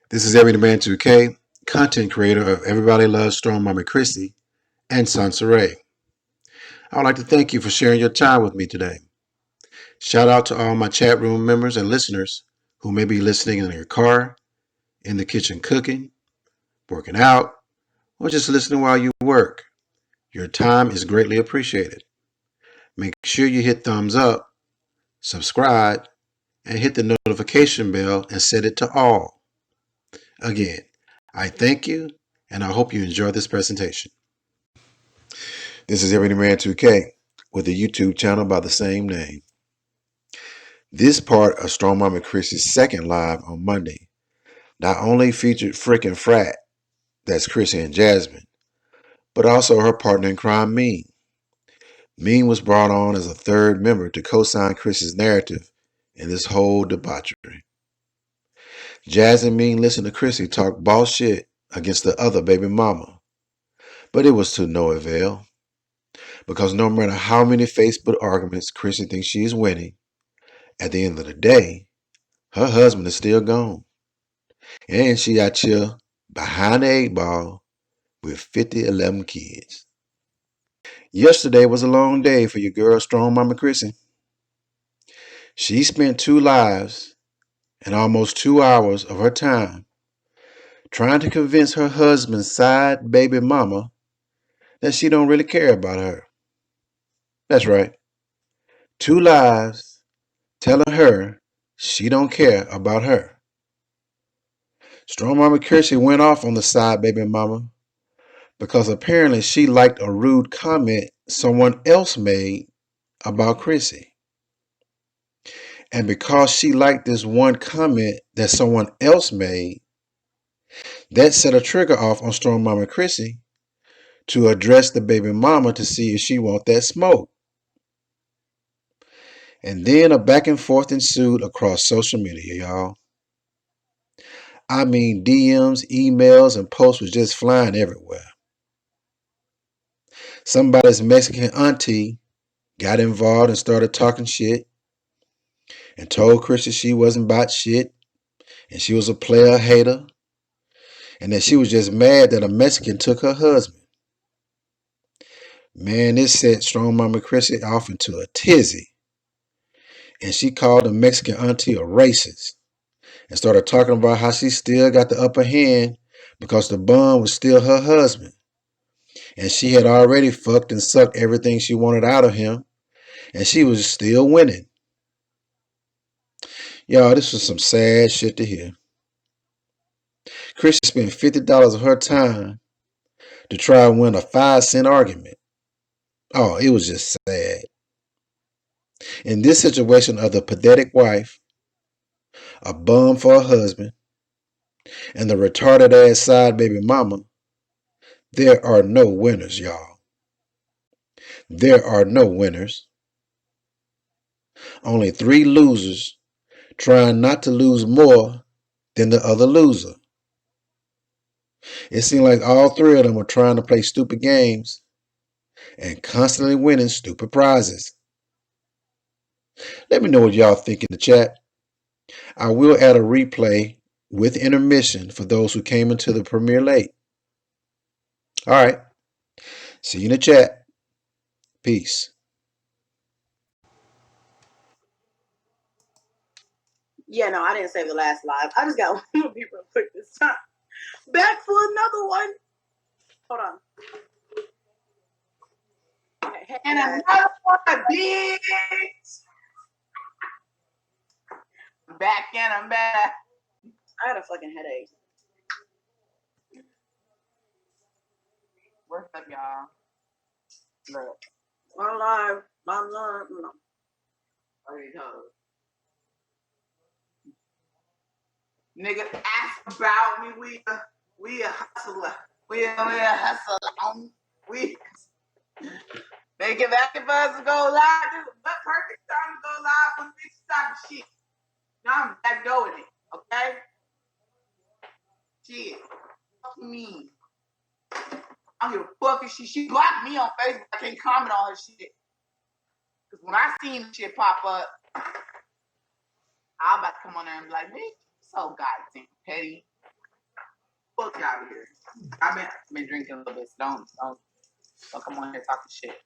This is Every Man 2K, content creator of Everybody Loves Strong Mama Chrissy and Sansa Ray. I would like to thank you for sharing your time with me today. Shout out to all my chat room members and listeners who may be listening in your car, in the kitchen cooking, working out, or just listening while you work. Your time is greatly appreciated. Make sure you hit thumbs up, subscribe, and hit the notification bell and set it to all. Again, I thank you and I hope you enjoy this presentation. This is Every Man 2K with a YouTube channel by the same name. This part of Strong Mama Chrissy's second live on Monday not only featured frickin' frat, that's Chrissy and Jasmine, but also her partner in crime, Ming. Ming was brought on as a third member to co-sign Chrissy's narrative in this whole debauchery. Jazz and Ming listened to Chrissy talk boss shit against the other baby mama, but it was to no avail, because no matter how many Facebook arguments Chrissy thinks she is winning, at the end of the day, her husband is still gone. And she got chill behind the 8 ball with 11 kids. Yesterday was a long day for your girl, Strong Mama Chrissy. She spent 2 lives and almost 2 hours of her time trying to convince her husband's side baby mama that she don't really care about her. That's right. 2 lives telling her she don't care about her. Strong Mama Chrissy went off on the side baby mama because apparently she liked a rude comment someone else made about Chrissy. And because she liked this one comment that someone else made, that set a trigger off on Strong Mama Chrissy to address the baby mama to see if she want that smoke. And then a back and forth ensued across social media, y'all. I mean, DMs, emails, and posts was just flying everywhere. Somebody's Mexican auntie got involved and started talking shit and told Chrissy she wasn't about shit and she was a player hater and that she was just mad that a Mexican took her husband. Man, this set Strong Mama Chrissy off into a tizzy. And she called the Mexican auntie a racist and started talking about how she still got the upper hand because the bum was still her husband. And she had already fucked and sucked everything she wanted out of him. And she was still winning. Y'all, this was some sad shit to hear. Chrissy spent $50 of her time to try and win a 5-cent argument. Oh, it was just sad. In this situation of the pathetic wife, a bum for a husband, and the retarded ass side baby mama, there are no winners, y'all. There are no winners. Only 3 losers trying not to lose more than the other loser. It seemed like all 3 of them were trying to play stupid games and constantly winning stupid prizes. Let me know what y'all think in the chat. I will add a replay with intermission for those who came into the premiere late. All right. See you in the chat. Peace. Yeah, no, I didn't save the last live. I just got one more beat real quick this time. Back for another one. Hold on. Okay, and another one, bitch. Back and I'm back. I had a fucking headache. What's up, y'all? Look. I'm live. No. Already told. Nigga, ask about me. We a hustler. We a hustler. They get back for us to go live. This is the perfect time to go live when we stop shit. Now I'm back doing it, okay? Shit. Fuck me. I don't give a fuck if she blocked me on Facebook. I can't comment on her shit. Because when I seen the shit pop up, I about to come on there and be like, bitch, so goddamn petty. fuck out of here. I've been drinking a little bit. So don't come on here talking shit.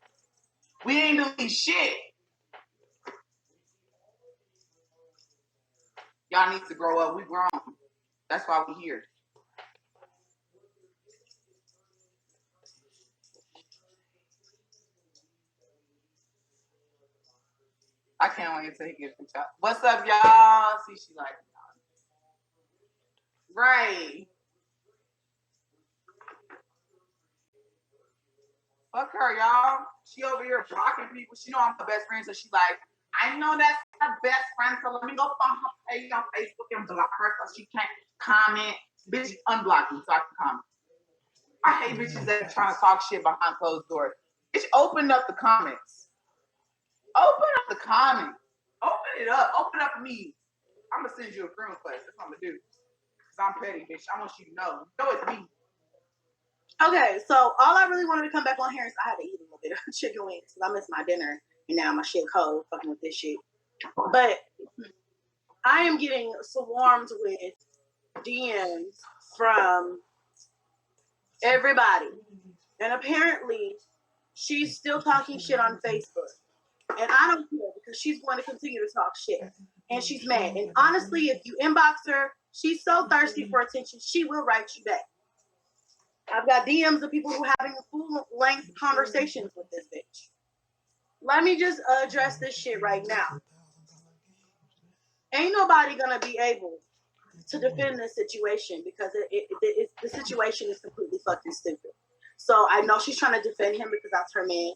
We ain't doing shit. Y'all need to grow up. We grown. That's why we here. I can't wait until he gets the job. What's up, y'all? See, she like Ray. Fuck her, y'all. She over here blocking people. She know I'm her best friend, so she like, I know that's her best friend, so let me go find her page on Facebook and block her so she can't comment. Bitch, unblock me so I can comment. I hate bitches that are trying to talk shit behind closed doors. Bitch, open up the comments. Open up the comments. Open it up. Open up for me. I'm gonna send you a friend request. That's what I'm gonna do. Cause I'm petty, bitch. I want you to know. You know it's me. Okay, so all I really wanted to come back on here is I had to eat a little bit of chicken wings because I missed my dinner and now my shit cold fucking with this shit. But I am getting swarmed with DMs from everybody. And apparently she's still talking shit on Facebook. And I don't care because she's going to continue to talk shit. And she's mad. And honestly, if you inbox her, she's so thirsty for attention, she will write you back. I've got DMs of people who are having full-length conversations with this bitch. Let me just address this shit right now. Ain't nobody gonna be able to defend this situation because the situation is completely fucking stupid. So I know she's trying to defend him because that's her man,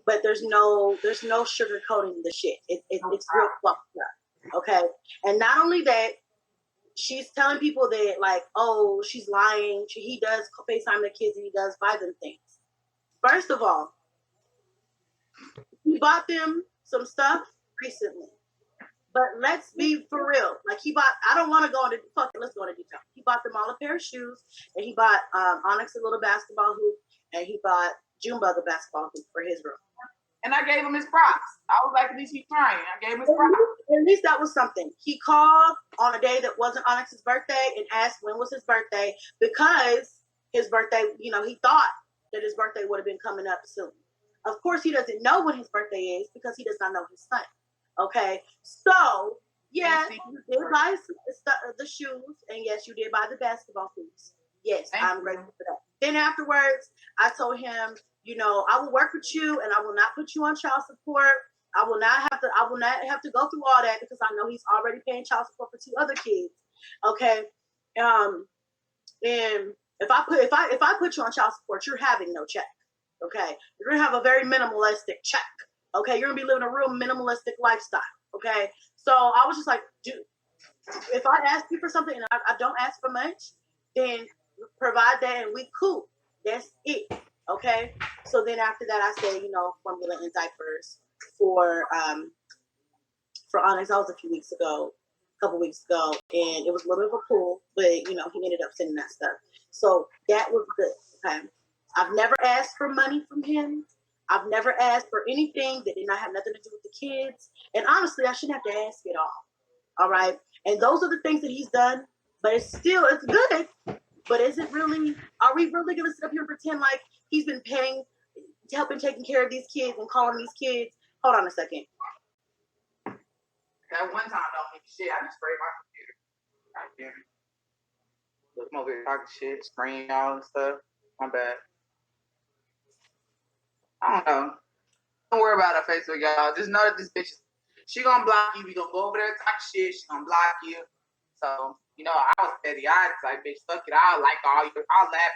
but there's no sugarcoating the shit. It's real fucked up. Okay, and not only that, she's telling people that like, oh, she's lying. He does FaceTime the kids and he does buy them things. First of all, he bought them some stuff recently. But let's be for real. Like he bought, I don't want to go into, fuck it, let's go into detail. He bought them all a pair of shoes, and he bought Onyx a little basketball hoop, and he bought Junebug a basketball hoop for his room. And I gave him his props. I was like, at least he's trying. I gave him his props. At least that was something. He called on a day that wasn't Onyx's birthday and asked when was his birthday because his birthday, you know, he thought that his birthday would have been coming up soon. Of course, he doesn't know when his birthday is because he does not know his son. Okay, so yes, you did buy the shoes, and yes, you did buy the basketball hoops. Yes, I'm grateful for that. Then afterwards, I told him, you know, I will work with you, and I will not put you on child support. I will not have to go through all that because I know he's already paying child support for 2 other kids. Okay, and if I put you on child support, you're having no check. Okay, you're gonna have a very minimalistic check. Okay, you're gonna be living a real minimalistic lifestyle. Okay, so I was just like, dude, if I ask you for something and I don't ask for much, then provide that and we cool. That's it. Okay. So then after that, I said, you know, formula and diapers for Onyx. That was a couple weeks ago, and it was a little bit of a pull, but you know, he ended up sending that stuff. So that was good. Okay. I've never asked for money from him. I've never asked for anything that did not have nothing to do with the kids. And honestly, I shouldn't have to ask at all. All right. And those are the things that he's done. But it's good. But is it really, are we really going to sit up here and pretend like he's been helping taking care of these kids and calling these kids? Hold on a second. That one time don't mean shit. I just sprayed my computer. God damn it. Look, I'm over here talking shit, spraying y'all and stuff. My bad. I don't know. Don't worry about her Facebook, y'all. Just know that this bitch, she gonna block you. We gonna go over there and talk shit. She gonna block you. So, you know, I was petty. I was like, bitch, fuck it. I'll laugh at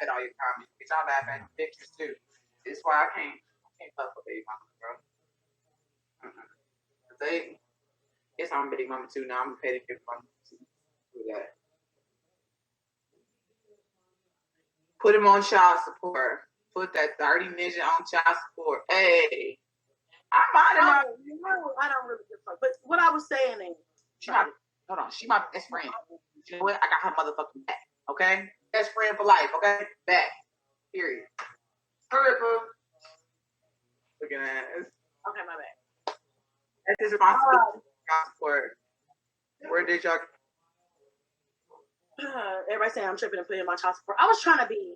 all your comments. Bitch, I'll laugh at your pictures too. That's why I can't fuck with baby mama, bro. It's on baby mama too now. I'm a petty baby mama too. Do that. Put him on child support. Put that 30 ninja on child support. Hey. I don't really give a fuck. But what I was saying is, she my best friend. You know what? I got her motherfucking back. Okay? Best friend for life, okay? Back. Period. Hurry up, boo. Looking at this. Okay, my bad. That's his responsibility. Support. Where did y'all everybody saying I'm tripping and putting in my child support. I was trying to be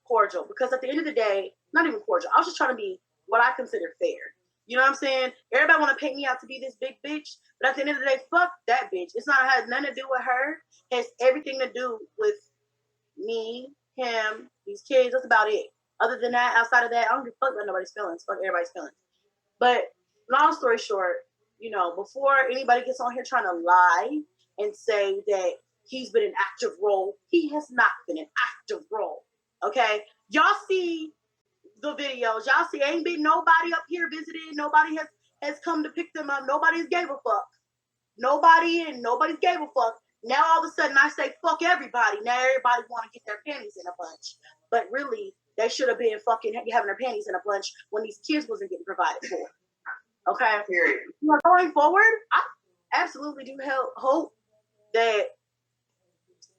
cordial because at the end of the day, not even cordial. I was just trying to be what I consider fair. You know what I'm saying? Everybody want to paint me out to be this big bitch, but at the end of the day, fuck that bitch. It's not had nothing to do with her. It has everything to do with me, him, these kids. That's about it. Other than that, outside of that, I don't give a fuck about nobody's feelings. Fuck everybody's feelings. But long story short, you know, before anybody gets on here trying to lie and say that he's been an active role, he has not been an active role. Okay? Y'all see the videos. Y'all see ain't been nobody up here visiting. Nobody has come to pick them up. Nobody's gave a fuck. Nobody's gave a fuck. Now all of a sudden I say fuck everybody. Now everybody want to get their panties in a bunch. But really, they should have been fucking having their panties in a bunch when these kids wasn't getting provided for. Okay? Period. Going forward, I absolutely do hope that,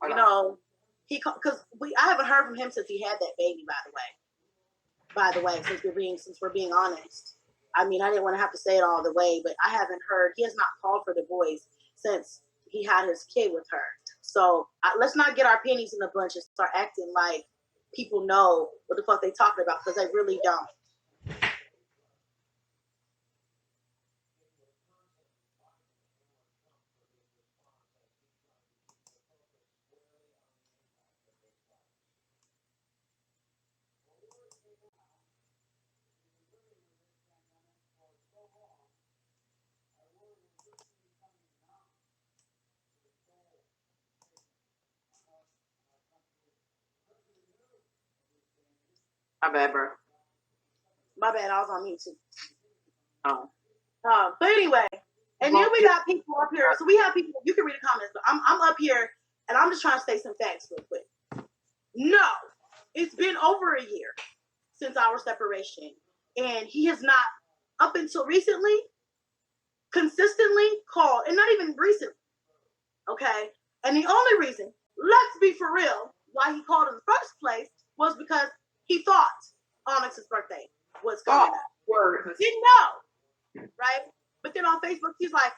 you know, because I haven't heard from him since he had that baby, by the way, since we're being honest. I mean, I didn't want to have to say it all the way, but I haven't heard, he has not called for the boys since he had his kid with her. So let's not get our pennies in a bunch and start acting like people know what the fuck they talking about, because they really don't. My bad, bro. My bad, I was on mute too. Oh. But anyway, and then we got people up here. So we have people, you can read the comments, but I'm up here and I'm just trying to say some facts real quick. No, it's been over a year since our separation. And he has not, up until recently, consistently called, and not even recently. Okay? And the only reason, let's be for real, why he called in the first place was because he thought Onyx's birthday was coming up. Didn't know. Right? But then on Facebook, he's like,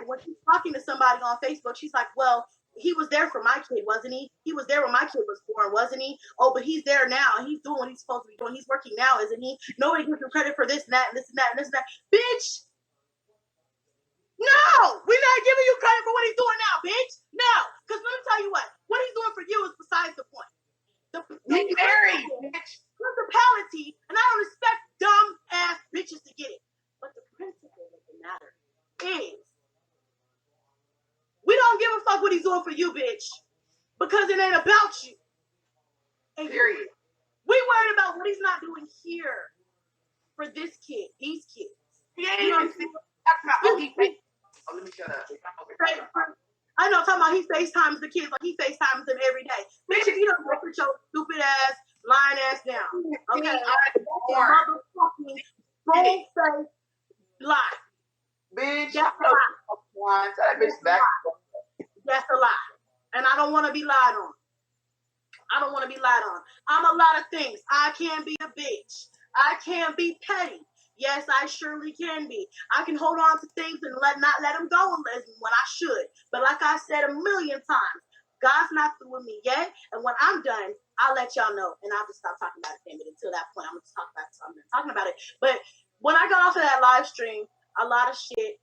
when she's talking to somebody on Facebook, she's like, well, he was there for my kid, wasn't he? He was there when my kid was born, wasn't he? Oh, but he's there now, and he's doing what he's supposed to be doing. He's working now, isn't he? Nobody gives him credit for this and that and this and that and this and that. Bitch! No! We're not giving you credit for what he's doing now, bitch! No! Because let me tell you what he's doing for you is besides the point. He's married, bitch. Principality, and I don't expect dumb ass bitches to get it. But the principle of the matter is, we don't give a fuck what he's doing for you, bitch, because it ain't about you. And period. We worried about what he's not doing here for this kid, these kids. He ain't even talking about, oh, he fake. Oh, let me shut up. I know, talking about he FaceTimes the kids like he FaceTimes them every day. Bitch, if you don't go put your stupid ass, lying ass down. Okay? Motherfucking bold-faced lie. Bitch, that's a lie. Tell that bitch back. That's a lie. And I don't want to be lied on. I'm a lot of things. I can be a bitch. I can be petty. Yes, I surely can be. I can hold on to things and not let them go when I should. But like I said a million times, God's not through with me yet. And when I'm done, I'll let y'all know. And I'll just stop talking about it. But until that point, I'm going to talk about it. So I'm talking about it. But when I got off of that live stream, a lot of shit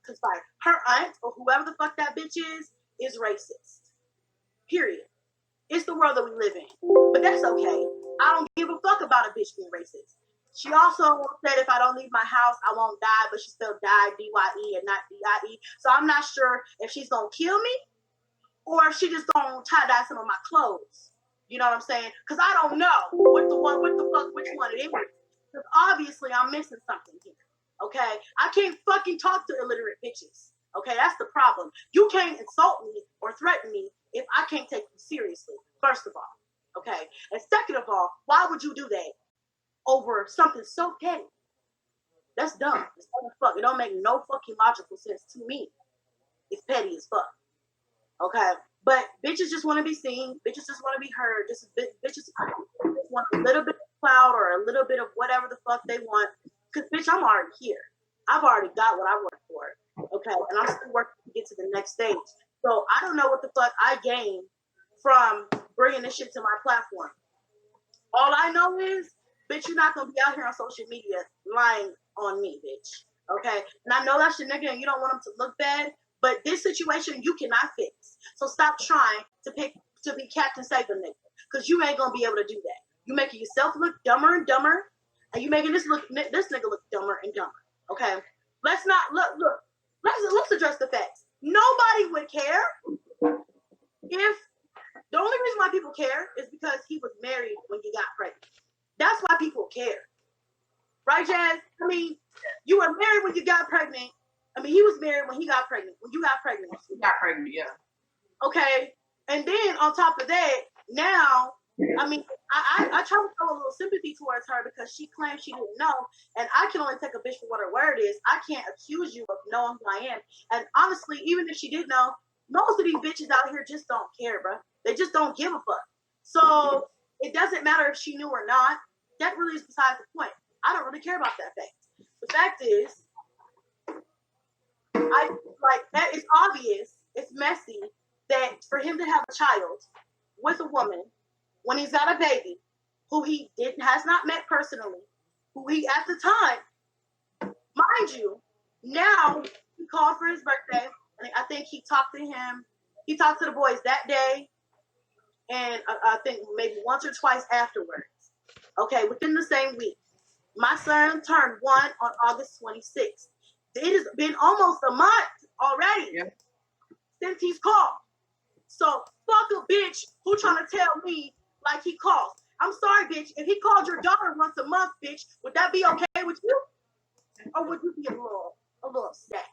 conspired. Her aunt, or whoever the fuck that bitch is racist. Period. It's the world that we live in. But that's okay. I don't give a fuck about a bitch being racist. She also said if I don't leave my house, I won't die, but she spelled die, D-Y-E, and not D-I-E. So I'm not sure if she's going to kill me or if she just going to tie-dye some of my clothes. You know what I'm saying? Because I don't know which one it is. Because obviously I'm missing something here. Okay? I can't fucking talk to illiterate bitches. Okay? That's the problem. You can't insult me or threaten me if I can't take you seriously, first of all. Okay? And second of all, why would you do that over something so petty? That's dumb. It's dumb as fuck. It don't make no fucking logical sense to me. It's petty as fuck. Okay? But bitches just want to be seen. Bitches just want to be heard. Bitches want a little bit of clout or a little bit of whatever the fuck they want. Because, bitch, I'm already here. I've already got what I worked for. Okay? And I'm still working to get to the next stage. So I don't know what the fuck I gained from bringing this shit to my platform. All I know is, bitch, you're not gonna be out here on social media lying on me, bitch. Okay? And I know that's your nigga and you don't want him to look bad, but this situation you cannot fix. So stop trying to be Captain Save a nigga. Because you ain't gonna be able to do that. You making yourself look dumber and dumber, and you making this nigga look dumber and dumber. Okay? Let's not look. Let's address the facts. Nobody would care if the only reason why people care is because he was married when he got pregnant. That's why people care. Right, Jazz? I mean, you were married when you got pregnant. I mean, he was married when he got pregnant. When you got pregnant. He got pregnant, yeah. Okay. And then on top of that, now, I mean, I try to show a little sympathy towards her because she claims she didn't know. And I can only take a bitch for what her word is. I can't accuse you of knowing who I am. And honestly, even if she did know, most of these bitches out here just don't care, bro. They just don't give a fuck. So it doesn't matter if she knew or not. That really is besides the point. I don't really care about that fact. The fact is, it's obvious, it's messy that for him to have a child with a woman when he's got a baby who he has not met personally, who he at the time, mind you, now he called for his birthday. And I think he talked to the boys that day, and I think maybe once or twice afterwards. Okay, within the same week. My son turned 1 on August 26th. It has been almost a month already since he's called. So fuck a bitch who trying to tell me like he calls. I'm sorry, bitch. If he called your daughter once a month, bitch, would that be okay with you? Or would you be a little upset?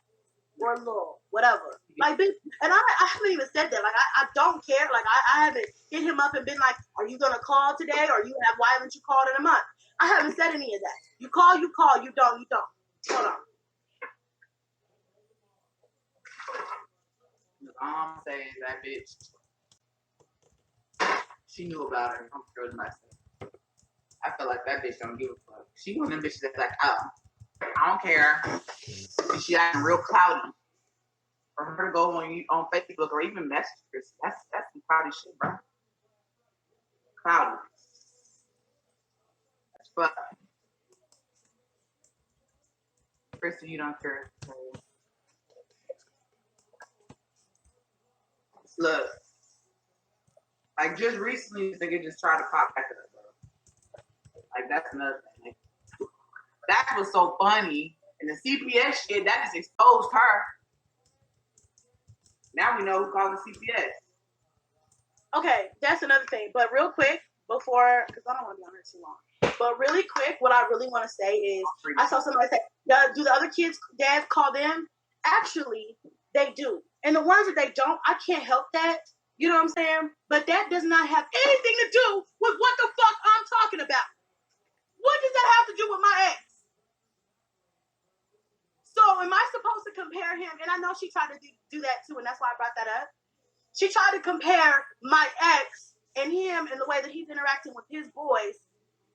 Or a little whatever. Like, bitch, and I haven't even said that. Like, I don't care. Like, I haven't hit him up and been like, are you gonna call today? Or why haven't you called in a month? I haven't said any of that. You call, you don't. Hold on. All I'm saying is that bitch, she knew about her. I'm sure it's myself. I feel like that bitch don't give a fuck. She one of them bitches that's like, oh, I don't care. She acting real cloudy. For her to go on Facebook or even message Chrissy, that's some cloudy shit, bro. Cloudy. But Chrissy, you don't care. Look, like just recently, this nigga just tried to pop back up, bro. Like that's another thing. That was so funny, and the CPS shit that just exposed her. Now we know who called the CPS. Okay, that's another thing. But real quick, before, because I don't want to be on here too long. But really quick, what I really want to say is, I saw somebody say, do the other kids' dads call them? Actually, they do. And the ones that they don't, I can't help that. You know what I'm saying? But that does not have anything to do with what the fuck I'm talking about. What does that have to do with my ex? So am I supposed to compare him? And I know she tried to do that too, and that's why I brought that up. She tried to compare my ex and him and the way that he's interacting with his boys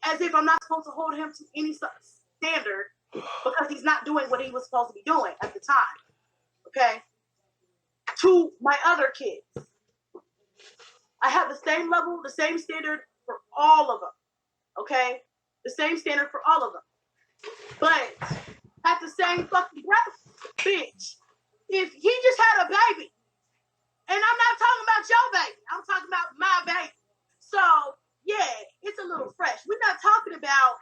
as if I'm not supposed to hold him to any standard because he's not doing what he was supposed to be doing at the time. Okay? To my other kids. I have the same level, the same standard for all of them. Okay? The same standard for all of them. But at the same fucking breath, bitch, if he just had a baby, and I'm not talking about your baby, I'm talking about my baby. So, yeah, it's a little fresh. We're not talking about,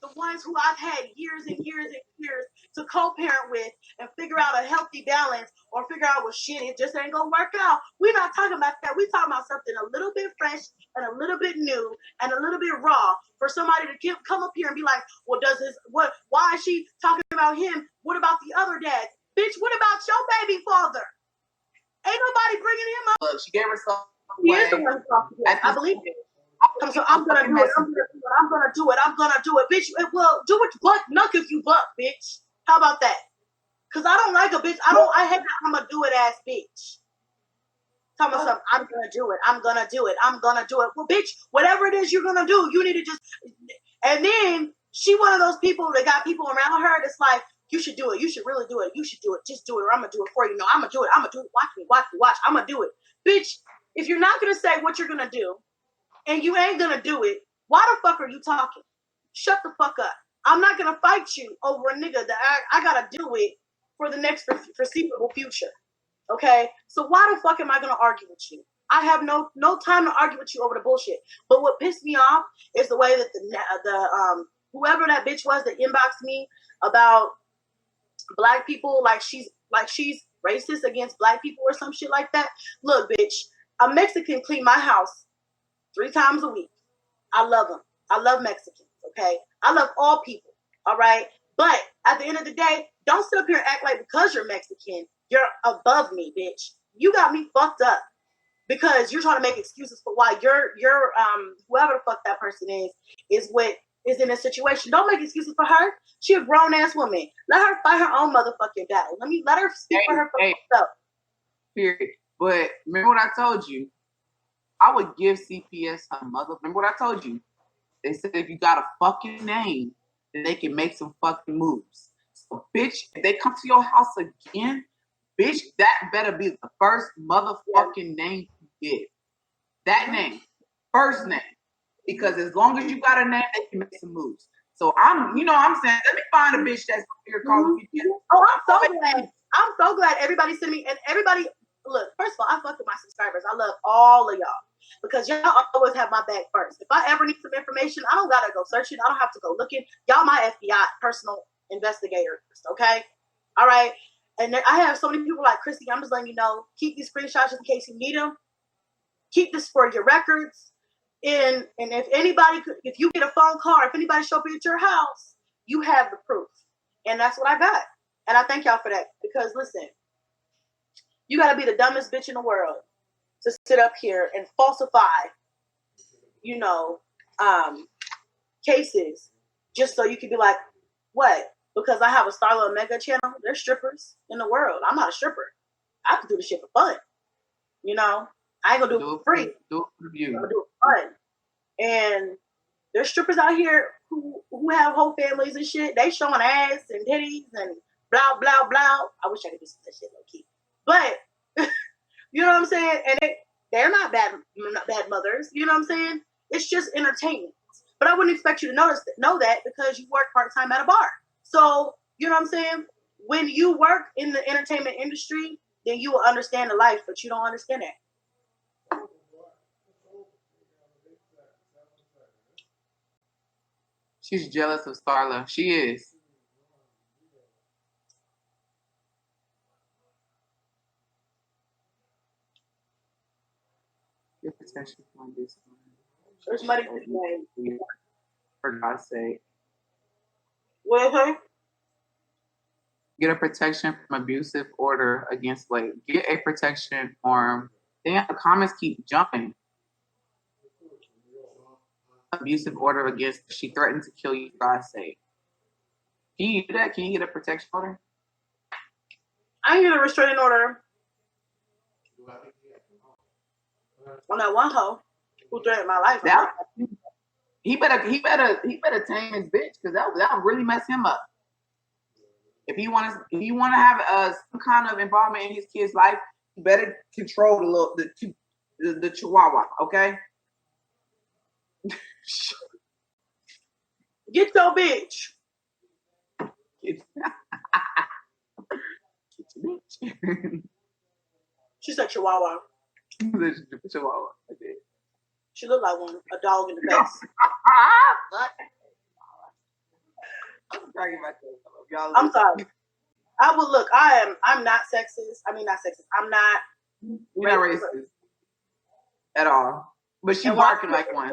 the ones who I've had years and years and years to co-parent with and figure out a healthy balance or figure out, well, shit, it just ain't gonna work out. We're not talking about that. We're talking about something a little bit fresh and a little bit new and a little bit raw for somebody to come up here and be like, well, why is she talking about him? What about the other dad? Bitch, what about your baby father? Ain't nobody bringing him up. Look, she gave herself He is the one talking. I believe it. So I'm gonna do it. I'm gonna do it, bitch. Well, do it, butt knuck if you buck, bitch. How about that? Cause I don't like a bitch. I hate that I'm gonna do it ass bitch. Tell me something. I'm gonna do it. I'm gonna do it. I'm gonna do it. Well, bitch, whatever it is you're gonna do, you need to just. And then she one of those people that got people around her that's like, You should do it. You should really do it. You should do it. Just do it, or I'm gonna do it for you. No, I'm gonna do it. I'm gonna do it. Watch me. Watch me. Watch. I'm gonna do it, bitch. If you're not gonna say what you're gonna do, and you ain't gonna do it, why the fuck are you talking? Shut the fuck up. I'm not gonna fight you over a nigga that I gotta do it for the next foreseeable future. Okay, so why the fuck am I gonna argue with you? I have no time to argue with you over the bullshit. But what pissed me off is the way that the whoever that bitch was that inboxed me about black people, like she's racist against black people or some shit like that. Look, bitch, a Mexican clean my house 3 times a week. I love them. I love Mexicans. Okay, I love all people. All right, but at the end of the day, don't sit up here and act like because you're Mexican, you're above me, bitch. You got me fucked up because you're trying to make excuses for why you're whoever the fuck that person is what is in a situation. Don't make excuses for her. She a grown ass woman. Let her fight her own motherfucking battle. Let her speak for herself. Period. But remember what I told you? I would give CPS her mother. Remember what I told you? They said if you got a fucking name, then they can make some fucking moves. So, bitch, if they come to your house again, bitch, that better be the first motherfucking name you get. That name. First name. Because as long as you got a name, they can make some moves. So I'm saying, let me find a bitch that's here calling me. Oh, I'm so glad everybody sent me, and everybody, look, first of all, I fuck with my subscribers. I love all of y'all because y'all always have my back first. If I ever need some information, I don't gotta go searching. I don't have to go looking. Y'all my FBI personal investigators, okay? All right? And I have so many people like Chrissy. I'm just letting you know, keep these screenshots in case you need them. Keep this for your records. And if you get a phone call, or if anybody show up at your house, you have the proof. And that's what I got. And I thank y'all for that. Because listen, you gotta be the dumbest bitch in the world to sit up here and falsify, cases just so you can be like, what? Because I have a Starla Omega channel, there's strippers in the world. I'm not a stripper. I can do this shit for fun. I ain't gonna do it for free. Do it for the view. I'm gonna do it for fun. And there's strippers out here who have whole families and shit. They showing ass and titties and blah, blah, blah. I wish I could do some of that shit low key. But, you know what I'm saying? And they're not bad mothers. You know what I'm saying? It's just entertainment. But I wouldn't expect you to know that because you work part-time at a bar. So, you know what I'm saying? When you work in the entertainment industry, then you will understand the life, but you don't understand that. She's jealous of Starla. She is. Get protection from this one. There's money to be made. For God's sake. What is her? Get a protection from abusive order against get a protection form. Damn, the comments keep jumping. Abusive order against, she threatened to kill you for God's sake. Can you do that? Can you get a protection order? I get a restraining order on that one hoe who threatened my life. He better tame his bitch because that would really mess him up. If you want to have some kind of involvement in his kid's life, you better control the chihuahua, okay? Get your bitch. Get your bitch. She said chihuahua. Chihuahua. She looked like one, a dog in the face. I'm sorry. I would look. I'm not sexist. I mean, not sexist. I'm not. You're not racist at all. But she barking like one.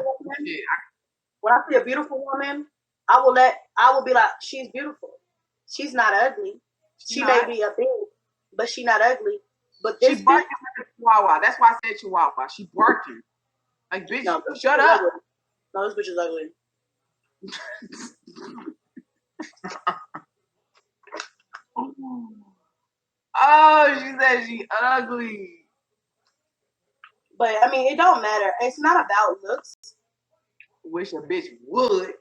When I see a beautiful woman, I will be like, she's beautiful. She's not ugly. She may be a big, but she's not ugly. But this she's barking like a chihuahua. That's why I said chihuahua. She's barking. Like, bitch, no, shut up. Ugly. No, this bitch is ugly. Oh, she said she ugly. But I mean, it don't matter. It's not about looks. Wish a bitch would.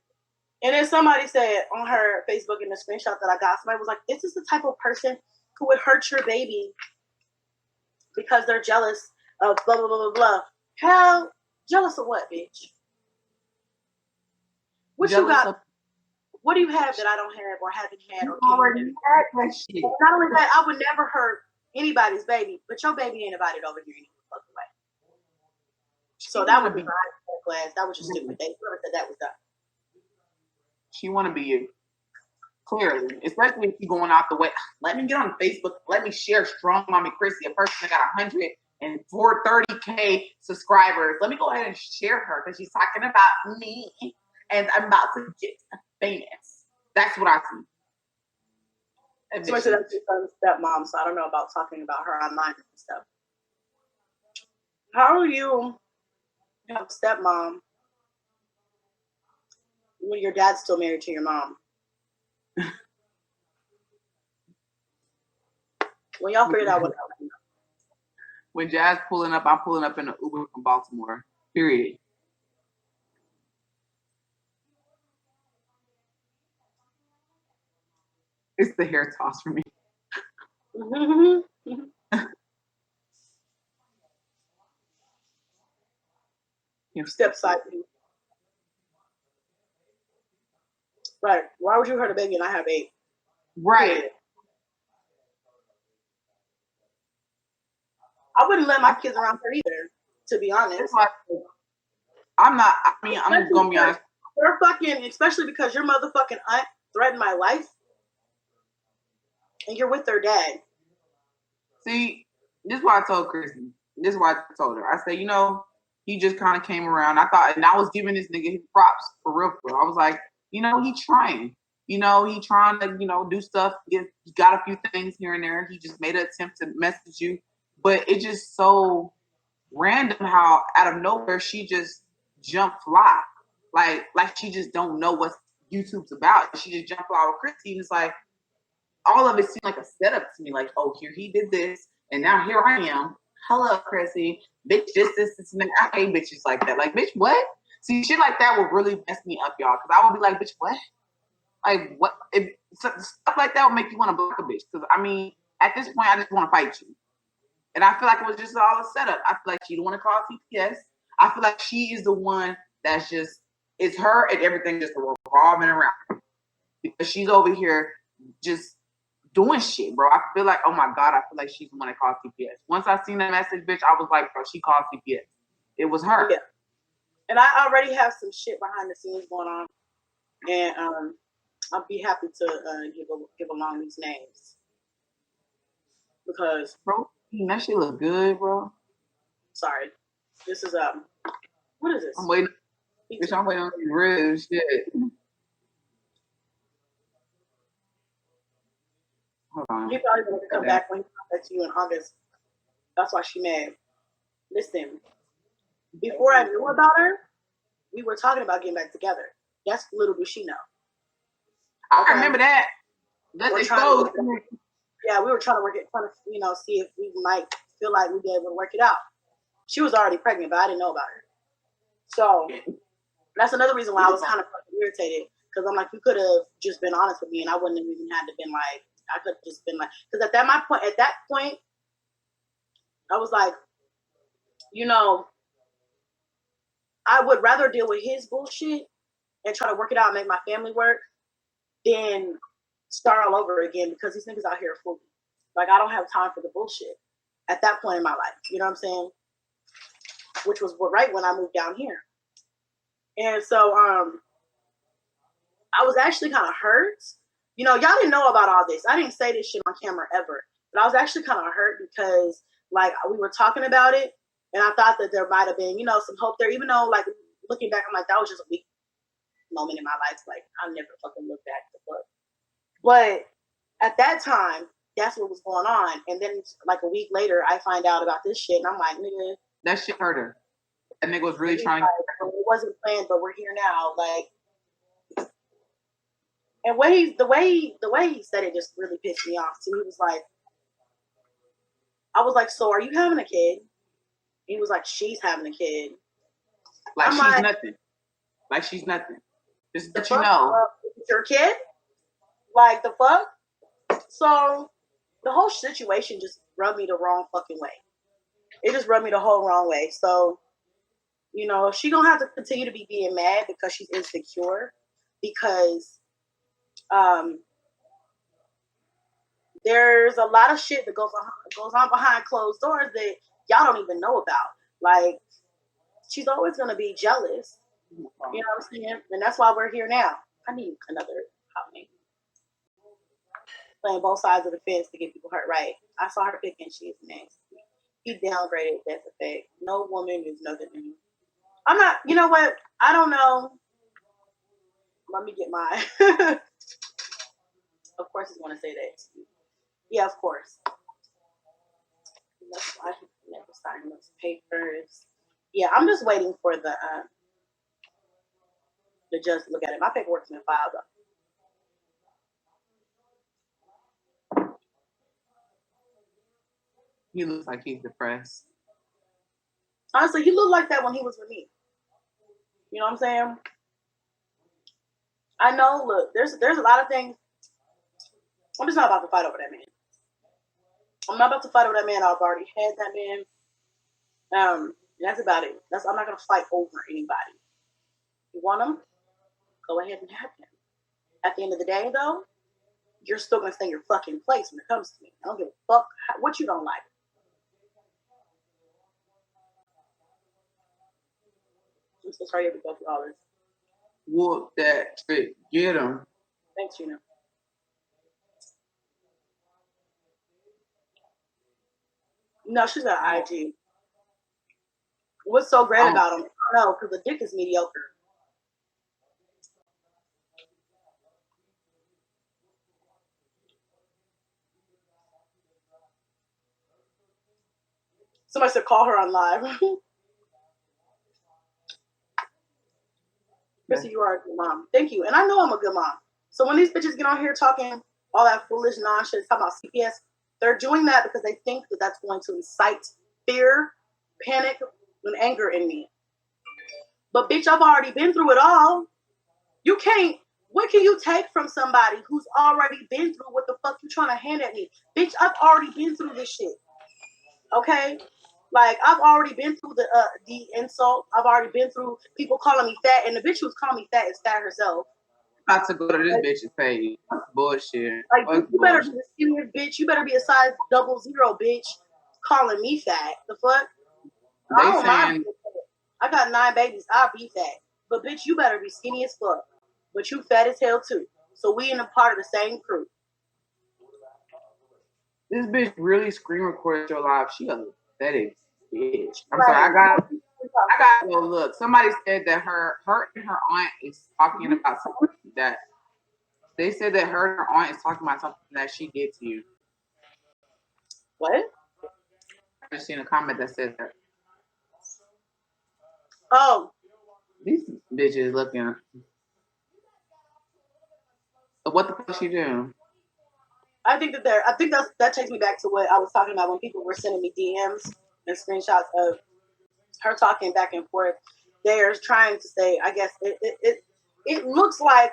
And then somebody said on her Facebook in the screenshot that I got, somebody was like, "This is the type of person who would hurt your baby because they're jealous of blah blah blah blah blah." Hell, jealous of what, bitch? What jealous you got? Of- what do you have that I don't have or haven't had or can't have? That shit. Not only that, I would never hurt anybody's baby, but your baby ain't invited over here any fucking way. So that would be my class. That was just stupid. They never said that was done. She want to be you. Clearly. Especially if you're going out the way. Let me get on Facebook. Let me share Strong Mommy Chrissy, a person that got 130K subscribers. Let me go ahead and share her because she's talking about me and I'm about to get famous. That's what I see. So that's your stepmom, so I don't know about talking about her online and stuff. How are you have a stepmom when your dad's still married to your mom? When y'all figured out what happened. When Jazz pulling up, I'm pulling up in an Uber from Baltimore. Period. It's the hair toss for me. Step side. Right. Why would you hurt a baby and I have 8? Right. I wouldn't let my kids around her either, to be honest. I'm not, I mean, I'm going to be honest. You're fucking, especially because your motherfucking aunt threatened my life and you're with their dad. See, this is why I told Chrissy. This is why I told her. I said, you know, he just kind of came around. I thought, and I was giving this nigga his props for real. I was like, you know, he trying. You know, he trying to, you know, do stuff. He got a few things here and there. He just made an attempt to message you. But it's just so random how out of nowhere she just jumped fly. Like she just don't know what YouTube's about. She just jumped fly with Chrissy. And it's like, all of it seemed like a setup to me. Like, oh, here he did this. And now here I am. Hello, Chrissy. Bitch, this, and that. I hate bitches like that. Like, bitch, what? See, shit like that would really mess me up, y'all. Because I would be like, bitch, what? Like, what? Stuff like that would make you want to block a bitch. Because, I mean, at this point, I just want to fight you. And I feel like it was just all a setup. I feel like she don't want to call CPS. I feel like she is the one that's just, it's her and everything just revolving around. Because she's over here just doing shit, bro. I feel like, oh my God, I feel like she's the one that called CPS. Once I seen that message, bitch, I was like, bro, she called CPS. It was her. Yeah. And I already have some shit behind the scenes going on. And I'll be happy to give along these names. Because bro, that shit look good, bro. Sorry. This is what is this? I'm waiting. Bitch, I'm waiting on these ribs, shit. Hold on. He probably gonna come back when he comes back to you in August. That's why she mad. Listen, before I knew about her, we were talking about getting back together. That's little do she know. I remember that. Let's expose. Yeah, we were trying to work it, trying to, you know, see if we might feel like we'd be able to work it out. She was already pregnant, but I didn't know about her. So that's another reason why I was kind of irritated. Because I'm like, you could have just been honest with me and I wouldn't have even had to been like, I could have just been like, because at that point, I was like, you know, I would rather deal with his bullshit and try to work it out and make my family work than start all over again because these niggas out here are fooling. Like, I don't have time for the bullshit at that point in my life. You know what I'm saying? Which was right when I moved down here. And so I was actually kind of hurt. You know, y'all didn't know about all this. I didn't say this shit on camera ever. But I was actually kind of hurt because, like, we were talking about it. And I thought that there might have been, you know, some hope there. Even though, like, looking back, I'm like, that was just a weak moment in my life. Like, I'll never fucking look back to fuck. But at that time, that's what was going on. And then, like, a week later, I find out about this shit. And I'm like, nigga. That shit hurt her. That nigga was really trying to. It wasn't planned, but we're here now. Like, and the way he said it just really pissed me off too. He was like, I was like, so are you having a kid? He was like, she's having a kid. Like, she's nothing. Like, she's nothing. Just let you know. It's your kid? Like, the fuck? So, the whole situation just rubbed me the wrong fucking way. It just rubbed me the whole wrong way. So, you know, she gonna have to continue to be being mad because she's insecure. Because there's a lot of shit that goes on behind closed doors that y'all don't even know about. Like, she's always gonna be jealous. You know what I'm saying? And that's why we're here now. I need another hotmate. Playing both sides of the fence to get people hurt. Right. I saw her picking. She's next. He downgraded. That's a fact. No woman is nothing to him. I'm not. You know what? I don't know. Let me get mine. Of course, he's going to say that. Yeah, of course. That's why he never signed those papers. Yeah, I'm just waiting for the judge to look at it. My paperwork's been filed up. He looks like he's depressed. Honestly, he looked like that when he was with me. You know what I'm saying? I know. Look, there's a lot of things. I'm just not about to fight over that man. I'm not about to fight over that man. I've already had that man. That's about it. I'm not gonna fight over anybody. You want him? Go ahead and have him. At the end of the day, though, you're still gonna stay in your fucking place when it comes to me. I don't give a fuck what you don't like. I'm so sorry you have to go through all this. Whoop that trick. Get him. Thanks, Gina. No, she's got IG. What's so great about him? No, because the dick is mediocre. Somebody said call her on live. Chrissy, you are a good mom. Thank you. And I know I'm a good mom. So when these bitches get on here talking all that foolish nonsense, talking about CPS, they're doing that because they think that that's going to incite fear, panic, and anger in me. But bitch, I've already been through it all. You can't. What can you take from somebody who's already been through what the fuck you trying to hand at me? Bitch, I've already been through this shit. Okay? Like, I've already been through the insult. I've already been through people calling me fat, and the bitch who's calling me fat is fat herself. About to go to this bitch's page. Bullshit. Like, you better be the skinniest bitch. You better be a size 00, bitch. Calling me fat. The fuck? I got 9 babies. I'll be fat. But bitch, you better be skinny as fuck. But you fat as hell too. So we in a part of the same crew. This bitch really screen recorded your live. She a pathetic bitch. I'm sorry. I got to go look. Somebody said that her and her aunt is talking about something that they said that her and her aunt is talking about something that she did to you. What? I just seen a comment that said that. Oh. These bitches looking. So what the fuck she doing? I think that takes me back to what I was talking about when people were sending me DMs and screenshots of her talking back and forth. They're trying to say, I guess it looks like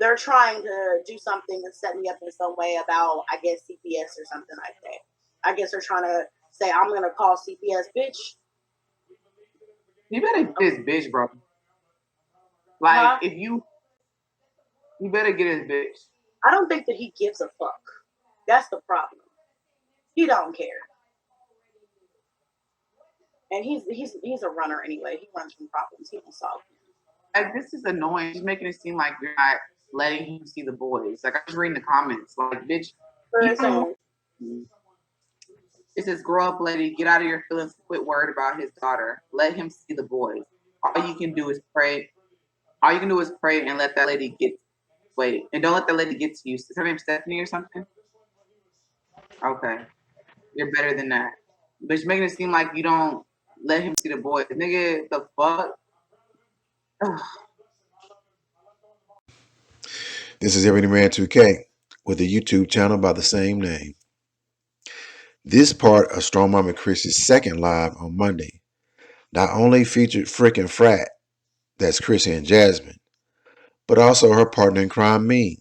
they're trying to do something and set me up in some way about, I guess, CPS or something like that. I guess they're trying to say I'm gonna call CPS, bitch. You better get this bitch, bro. Like, if you better get his bitch. I don't think that he gives a fuck. That's the problem. He don't care. And he's a runner anyway. He runs from problems. He don't solve them. Like, this is annoying. She's making it seem like you're not letting him see the boys. Like, I was reading the comments. Like, bitch, it says, grow up, lady. Get out of your feelings. Quit worried about his daughter. Let him see the boys. All you can do is pray. All you can do is pray and let that lady get. Wait, and don't let that lady get to you. Is her name Stephanie or something? Okay. You're better than that. But you're making it seem like you don't let him see the boys. Nigga, the fuck? Ugh. This is Errbody Man 2K with a YouTube channel by the same name. This part of Strong Mama Chrissy's second live on Monday not only featured frickin' frat, that's Chrissy and Jasmine, but also her partner in crime, Ming.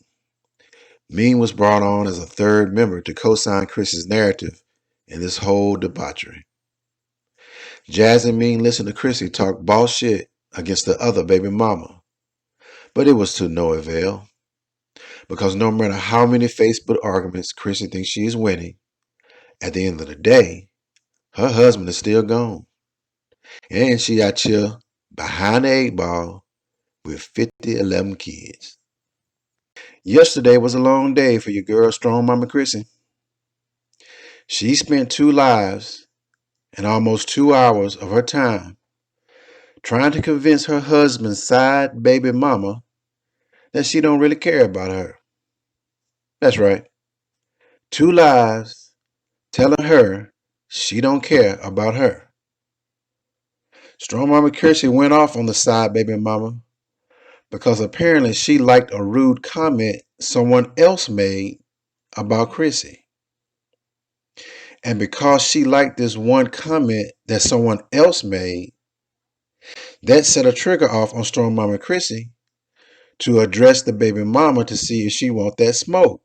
Ming was brought on as a third member to co-sign Chris's narrative in this whole debauchery. Jazz and Ming listened to Chrissy talk boss shit against the other baby mama, but it was to no avail, because no matter how many Facebook arguments Chrissy thinks she is winning, at the end of the day, her husband is still gone, and she out here behind the 8 ball with 50-11 kids. Yesterday was a long day for your girl, strong mama Chrissy. She spent 2 lives and almost 2 hours of her time trying to convince her husband's side baby mama that she don't really care about her. That's right. 2 lives telling her she don't care about her. Strong mama Chrissy went off on the side baby mama because apparently she liked a rude comment someone else made about Chrissy. And because she liked this one comment that someone else made, that set a trigger off on Strong Mama Chrissy to address the baby mama to see if she want that smoke.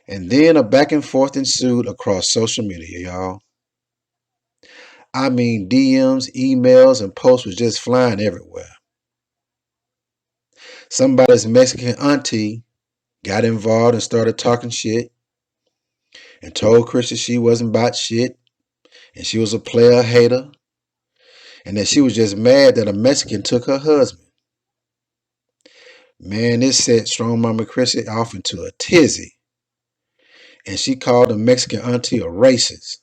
And then a back and forth ensued across social media, y'all. I mean, DMs, emails, and posts was just flying everywhere. Somebody's Mexican auntie got involved and started talking shit and told Chrissy she wasn't about shit and she was a player hater and that she was just mad that a Mexican took her husband. Man, this set Strong Mama Chrissy off into a tizzy. And she called the Mexican auntie a racist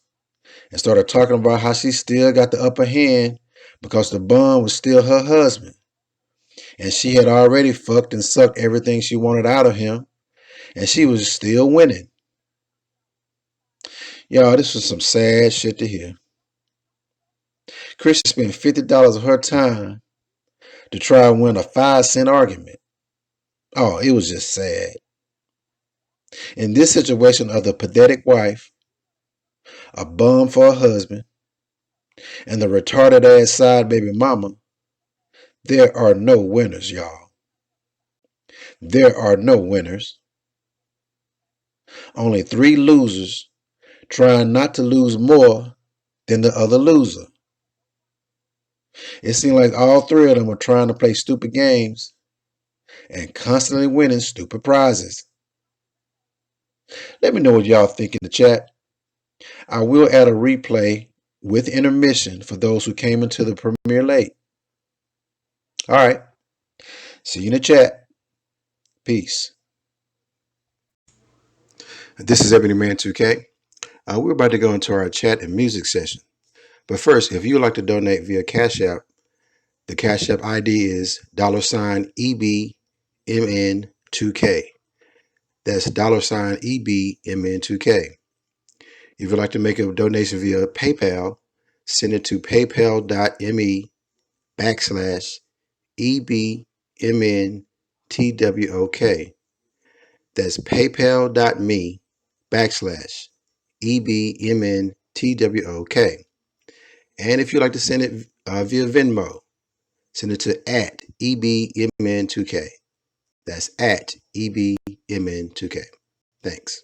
and started talking about how she still got the upper hand because the bum was still her husband. And she had already fucked and sucked everything she wanted out of him. And she was still winning. Y'all, this was some sad shit to hear. Chrissy spent $50 of her time to try and win a 5-cent argument. Oh, it was just sad. In this situation of the pathetic wife, a bum for a husband, and the retarded ass side baby mama, there are no winners, y'all. There are no winners. Only 3 losers trying not to lose more than the other loser. It seemed like all 3 of them were trying to play stupid games and constantly winning stupid prizes. Let me know what y'all think in the chat. I will add a replay with intermission for those who came into the premiere late. All right. See you in the chat. Peace. This is Ebony Man 2K. We're about to go into our chat and music session. But first, if you would like to donate via Cash App, the Cash App ID is $EBMN2K. That's $EBMN2K. If you'd like to make a donation via PayPal, send it to paypal.me/EBMNTWOK. That's paypal.me/EBMNTWOK. And if you'd like to send it via Venmo, send it to @EBMN2K. That's @EBMN2K. Thanks.